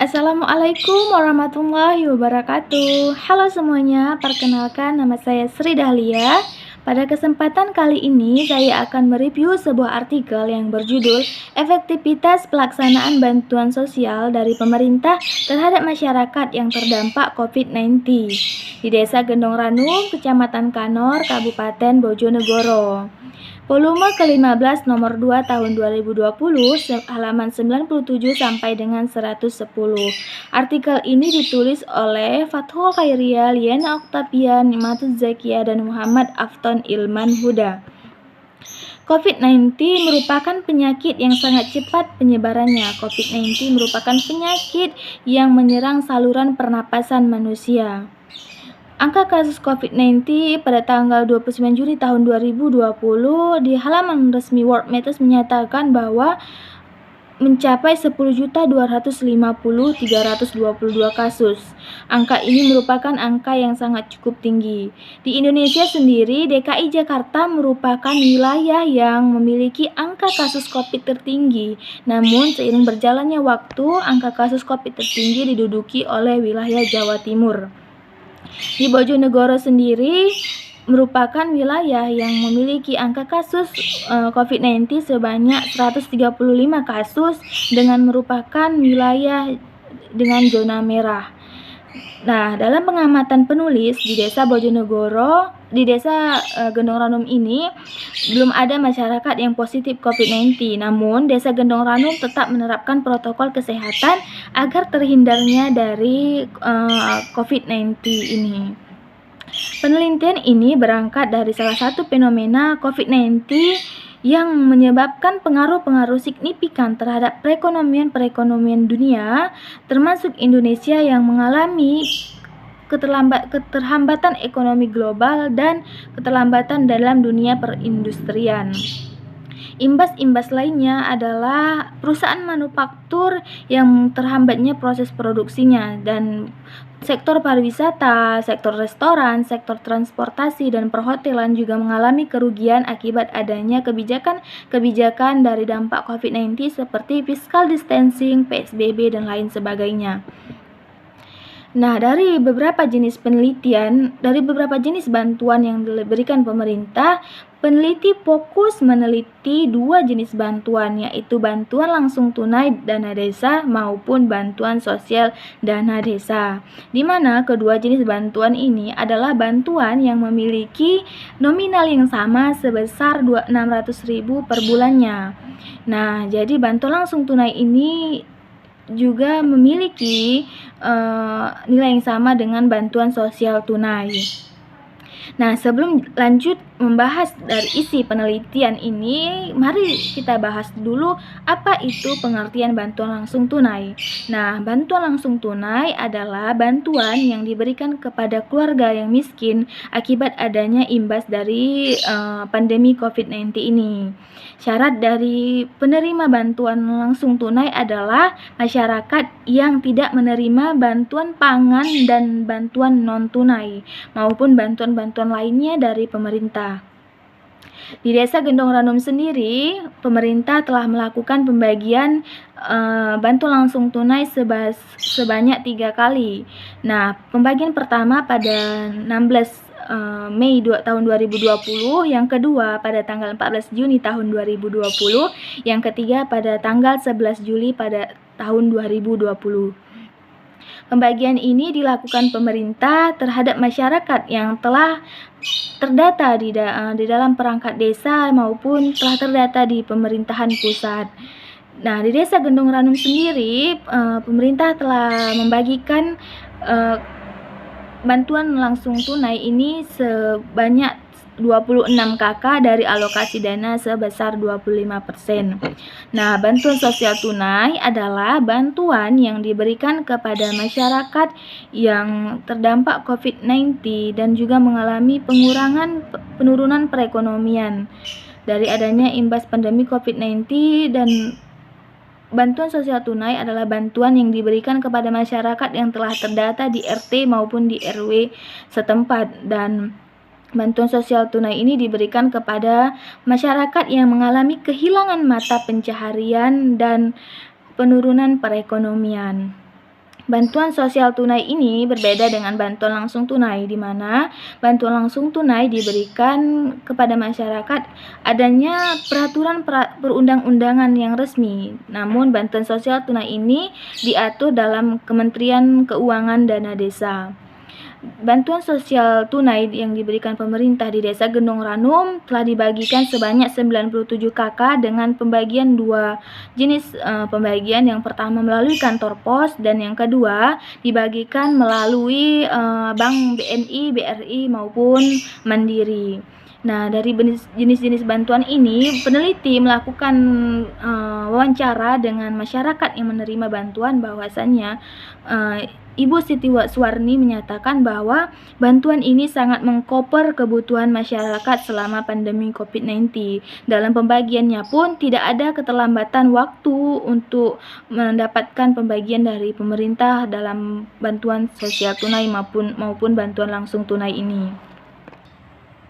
Assalamualaikum warahmatullahi wabarakatuh. Halo semuanya, perkenalkan nama saya Sri Dahlia. Pada kesempatan kali ini saya akan mereview sebuah artikel yang berjudul Efektivitas Pelaksanaan Bantuan Sosial dari Pemerintah terhadap Masyarakat yang Terdampak COVID-19 di Desa Gendong Ranum, Kecamatan Kanor, Kabupaten Bojonegoro. Volume ke-15 nomor 2 tahun 2020, halaman 97 sampai dengan 110. Artikel ini ditulis oleh Fathul Khairia, Liana Oktavian, Nimatuz Zakia, dan Muhammad Afton Ilman Huda. COVID-19 merupakan penyakit yang sangat cepat penyebarannya. COVID-19 merupakan penyakit yang menyerang saluran pernapasan manusia. Angka kasus COVID-19 pada tanggal 29 Juni tahun 2020 di halaman resmi World Meters menyatakan bahwa mencapai 10.250.322 kasus. Angka ini merupakan angka yang sangat cukup tinggi. Di Indonesia sendiri, DKI Jakarta merupakan wilayah yang memiliki angka kasus COVID tertinggi. Namun, seiring berjalannya waktu, angka kasus COVID tertinggi diduduki oleh wilayah Jawa Timur. Di Bojonegoro sendiri merupakan wilayah yang memiliki angka kasus COVID-19 sebanyak 135 kasus dengan merupakan wilayah dengan zona merah. Nah, dalam pengamatan penulis di Desa Bojonegoro, di Desa Gendong Ranum ini belum ada masyarakat yang positif COVID-19. Namun, Desa Gendong Ranum tetap menerapkan protokol kesehatan agar terhindarnya dari COVID-19 ini. Penelitian ini berangkat dari salah satu fenomena COVID-19 yang menyebabkan pengaruh-pengaruh signifikan terhadap perekonomian dunia, termasuk Indonesia yang mengalami keterlambatan ekonomi global dan keterlambatan dalam dunia perindustrian. Imbas-imbas lainnya adalah perusahaan manufaktur yang terhambatnya proses produksinya, dan sektor pariwisata, sektor restoran, sektor transportasi, dan perhotelan juga mengalami kerugian akibat adanya kebijakan dari dampak COVID-19 seperti physical distancing, PSBB, dan lain sebagainya. Nah, dari beberapa jenis bantuan yang diberikan pemerintah, peneliti fokus meneliti dua jenis bantuan, yaitu bantuan langsung tunai dana desa maupun bantuan sosial dana desa, di mana kedua jenis bantuan ini adalah bantuan yang memiliki nominal yang sama sebesar 600.000 per bulannya. Nah, jadi bantuan langsung tunai ini juga memiliki nilai yang sama dengan bantuan sosial tunai. Nah, sebelum lanjut membahas dari isi penelitian ini, mari kita bahas dulu apa itu pengertian bantuan langsung tunai. Nah, bantuan langsung tunai adalah bantuan yang diberikan kepada keluarga yang miskin akibat adanya imbas dari pandemi COVID-19 ini. Syarat dari penerima bantuan langsung tunai adalah masyarakat yang tidak menerima bantuan pangan dan bantuan non-tunai maupun bantuan-bantuan lainnya dari pemerintah. Di Desa Gendong Ranum sendiri, pemerintah telah melakukan pembagian bantuan langsung tunai sebanyak 3 kali. Nah, pembagian pertama pada 16 Mei tahun 2020, yang kedua pada tanggal 14 Juni tahun 2020, yang ketiga pada tanggal 11 Juli pada tahun 2020. Pembagian ini dilakukan pemerintah terhadap masyarakat yang telah terdata di dalam perangkat desa maupun telah terdata di pemerintahan pusat. Nah, di Desa Gendong Ranum sendiri, pemerintah telah membagikan bantuan langsung tunai ini sebanyak 26 KK dari alokasi dana sebesar 25%. Nah, bantuan sosial tunai adalah bantuan yang diberikan kepada masyarakat yang terdampak COVID-19 dan juga mengalami penurunan perekonomian dari adanya imbas pandemi COVID-19. Dan bantuan sosial tunai adalah bantuan yang diberikan kepada masyarakat yang telah terdata di RT maupun di RW setempat, dan bantuan sosial tunai ini diberikan kepada masyarakat yang mengalami kehilangan mata pencaharian dan penurunan perekonomian. Bantuan sosial tunai ini berbeda dengan bantuan langsung tunai, di mana bantuan langsung tunai diberikan kepada masyarakat adanya peraturan perundang-undangan yang resmi. Namun bantuan sosial tunai ini diatur dalam Kementerian Keuangan Dana Desa. Bantuan sosial tunai yang diberikan pemerintah di Desa Gendong Ranum telah dibagikan sebanyak 97 KK dengan pembagian dua jenis pembagian. Yang pertama melalui kantor pos dan yang kedua dibagikan melalui Bank BNI, BRI maupun Mandiri. Nah, dari jenis-jenis bantuan ini, peneliti melakukan wawancara dengan masyarakat yang menerima bantuan. Bahwasannya Ibu Siti Suwarni menyatakan bahwa bantuan ini sangat mengcover kebutuhan masyarakat selama pandemi COVID-19. Dalam pembagiannya pun tidak ada keterlambatan waktu untuk mendapatkan pembagian dari pemerintah dalam bantuan sosial tunai maupun bantuan langsung tunai ini.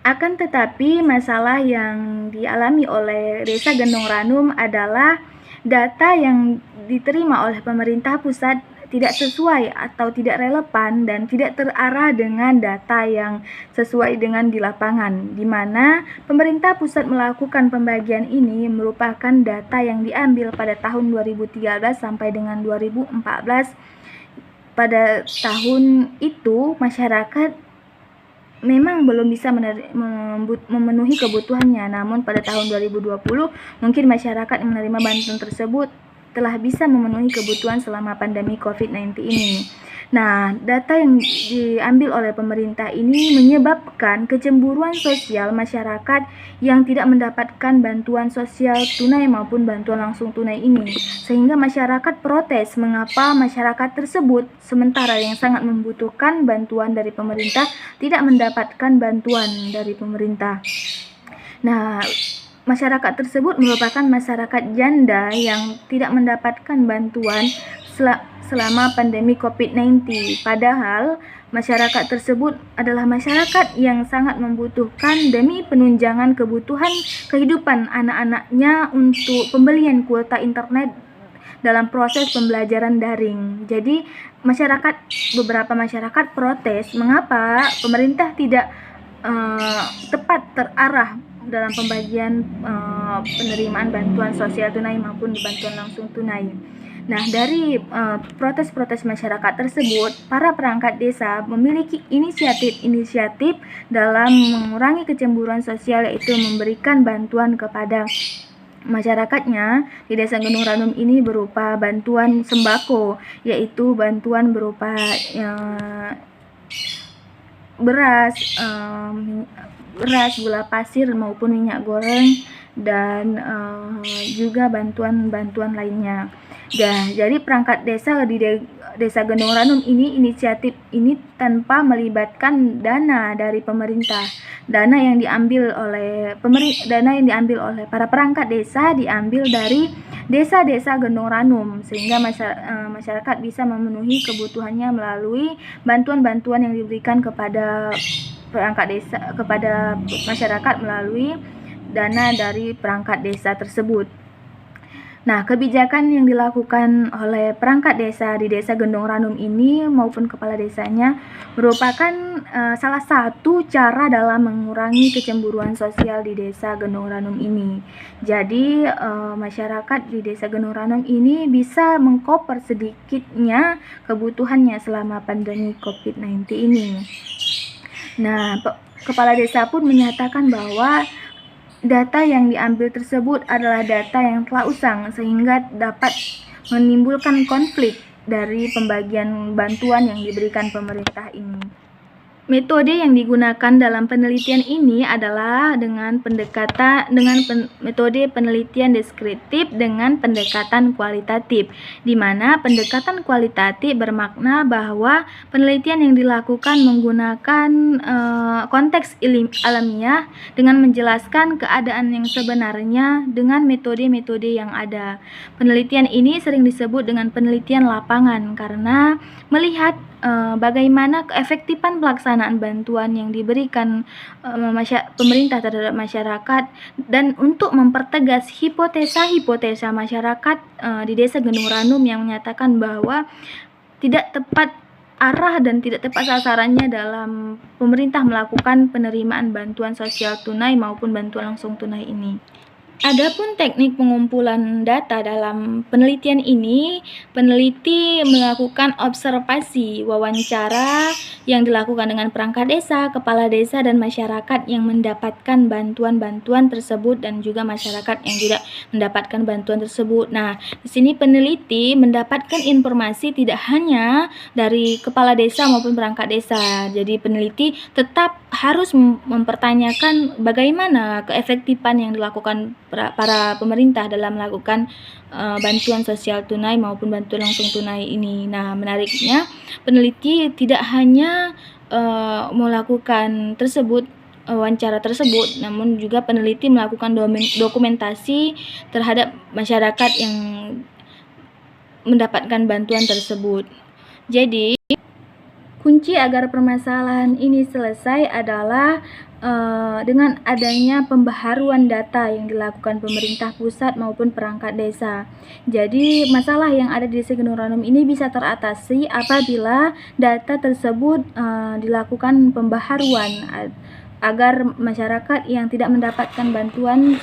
Akan tetapi masalah yang dialami oleh Desa Gendong Ranum adalah data yang diterima oleh pemerintah pusat tidak sesuai atau tidak relevan dan tidak terarah dengan data yang sesuai dengan di lapangan, di mana pemerintah pusat melakukan pembagian ini merupakan data yang diambil pada tahun 2013 sampai dengan 2014. Pada tahun itu masyarakat memang belum bisa memenuhi kebutuhannya, namun pada tahun 2020 mungkin masyarakat yang menerima bantuan tersebut telah bisa memenuhi kebutuhan selama pandemi COVID-19 ini. Nah, data yang diambil oleh pemerintah ini menyebabkan kecemburuan sosial masyarakat yang tidak mendapatkan bantuan sosial tunai maupun bantuan langsung tunai ini. Sehingga masyarakat protes mengapa masyarakat tersebut sementara yang sangat membutuhkan bantuan dari pemerintah tidak mendapatkan bantuan dari pemerintah. Nah, masyarakat tersebut merupakan masyarakat janda yang tidak mendapatkan bantuan selama pandemi COVID-19. Padahal masyarakat tersebut adalah masyarakat yang sangat membutuhkan demi penunjangan kebutuhan kehidupan anak-anaknya untuk pembelian kuota internet dalam proses pembelajaran daring. Jadi beberapa masyarakat protes mengapa pemerintah tidak tepat terarah dalam pembagian penerimaan bantuan sosial tunai maupun bantuan langsung tunai. Nah, dari protes-protes masyarakat tersebut, para perangkat desa memiliki inisiatif dalam mengurangi kecemburuan sosial, yaitu memberikan bantuan kepada masyarakatnya di Desa Gendong Ranum ini berupa bantuan sembako, yaitu bantuan berupa beras, gula pasir maupun minyak goreng dan juga bantuan-bantuan lainnya. Jadi perangkat desa di Desa Gendong Ranum ini inisiatif ini tanpa melibatkan dana dari pemerintah. Dana yang diambil oleh para perangkat desa diambil dari desa-desa Gendong Ranum, sehingga masyarakat bisa memenuhi kebutuhannya melalui bantuan-bantuan yang diberikan kepada perangkat desa kepada masyarakat melalui dana dari perangkat desa tersebut. Nah, kebijakan yang dilakukan oleh perangkat desa di Desa Gendong Ranum ini maupun kepala desanya merupakan salah satu cara dalam mengurangi kecemburuan sosial di Desa Gendong Ranum ini. Jadi masyarakat di Desa Gendong Ranum ini bisa mengcover sedikitnya kebutuhannya selama pandemi COVID-19 ini. Nah, kepala desa pun menyatakan bahwa data yang diambil tersebut adalah data yang telah usang sehingga dapat menimbulkan konflik dari pembagian bantuan yang diberikan pemerintah ini. Metode yang digunakan dalam penelitian ini adalah dengan metode penelitian deskriptif dengan pendekatan kualitatif, di mana pendekatan kualitatif bermakna bahwa penelitian yang dilakukan menggunakan konteks alamiah dengan menjelaskan keadaan yang sebenarnya dengan metode-metode yang ada. Penelitian ini sering disebut dengan penelitian lapangan karena melihat bagaimana keefektifan pelaksanaan bantuan yang diberikan pemerintah terhadap masyarakat, dan untuk mempertegas hipotesa masyarakat di Desa Gendong Ranum yang menyatakan bahwa tidak tepat arah dan tidak tepat sasarannya dalam pemerintah melakukan penerimaan bantuan sosial tunai maupun bantuan langsung tunai ini. Adapun teknik pengumpulan data dalam penelitian ini, peneliti melakukan observasi wawancara yang dilakukan dengan perangkat desa, kepala desa, dan masyarakat yang mendapatkan bantuan-bantuan tersebut dan juga masyarakat yang tidak mendapatkan bantuan tersebut. Nah, di sini peneliti mendapatkan informasi tidak hanya dari kepala desa maupun perangkat desa. Jadi peneliti tetap harus mempertanyakan bagaimana keefektifan yang dilakukan para pemerintah dalam melakukan bantuan sosial tunai maupun bantuan langsung tunai ini. Nah, menariknya peneliti tidak hanya melakukan wawancara tersebut, namun juga peneliti melakukan dokumentasi terhadap masyarakat yang mendapatkan bantuan tersebut. Jadi, kunci agar permasalahan ini selesai adalah dengan adanya pembaharuan data yang dilakukan pemerintah pusat maupun perangkat desa. Jadi masalah yang ada di Desa Gunung Ranum ini bisa teratasi apabila data tersebut dilakukan pembaharuan agar masyarakat yang tidak mendapatkan bantuan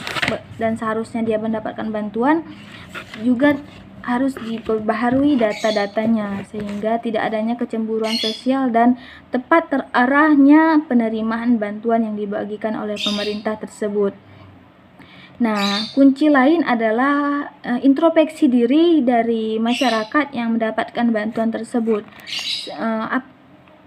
dan seharusnya dia mendapatkan bantuan juga harus diperbaharui data-datanya sehingga tidak adanya kecemburuan sosial dan tepat terarahnya penerimaan bantuan yang dibagikan oleh pemerintah tersebut. Nah, kunci lain adalah introspeksi diri dari masyarakat yang mendapatkan bantuan tersebut.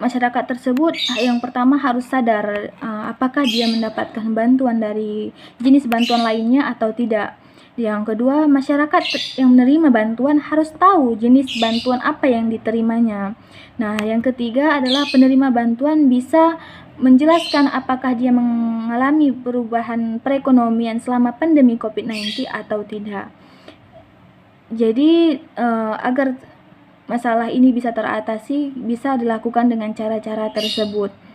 Masyarakat tersebut yang pertama harus sadar apakah dia mendapatkan bantuan dari jenis bantuan lainnya atau tidak. Yang kedua, masyarakat yang menerima bantuan harus tahu jenis bantuan apa yang diterimanya. Nah, yang ketiga adalah penerima bantuan bisa menjelaskan apakah dia mengalami perubahan perekonomian selama pandemi COVID-19 atau tidak. Jadi, agar masalah ini bisa teratasi, bisa dilakukan dengan cara-cara tersebut.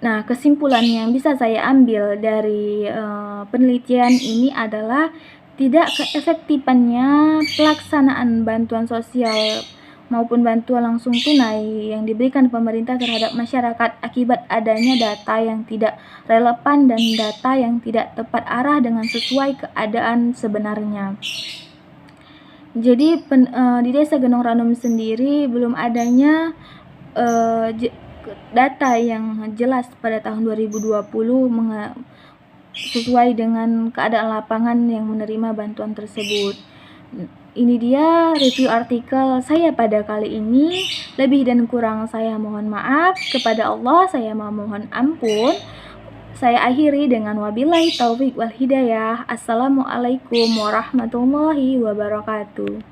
Nah, kesimpulan yang bisa saya ambil dari penelitian ini adalah tidak keefektifannya pelaksanaan bantuan sosial maupun bantuan langsung tunai yang diberikan pemerintah terhadap masyarakat akibat adanya data yang tidak relevan dan data yang tidak tepat arah dengan sesuai keadaan sebenarnya. Jadi di Desa Gunung Ranum sendiri belum adanya data yang jelas pada tahun 2020 sesuai dengan keadaan lapangan yang menerima bantuan tersebut. Ini dia review artikel saya pada kali ini. Lebih dan kurang saya mohon maaf. Kepada Allah saya mohon ampun. Saya akhiri dengan wabillahi taufik wal hidayah. Assalamualaikum warahmatullahi wabarakatuh.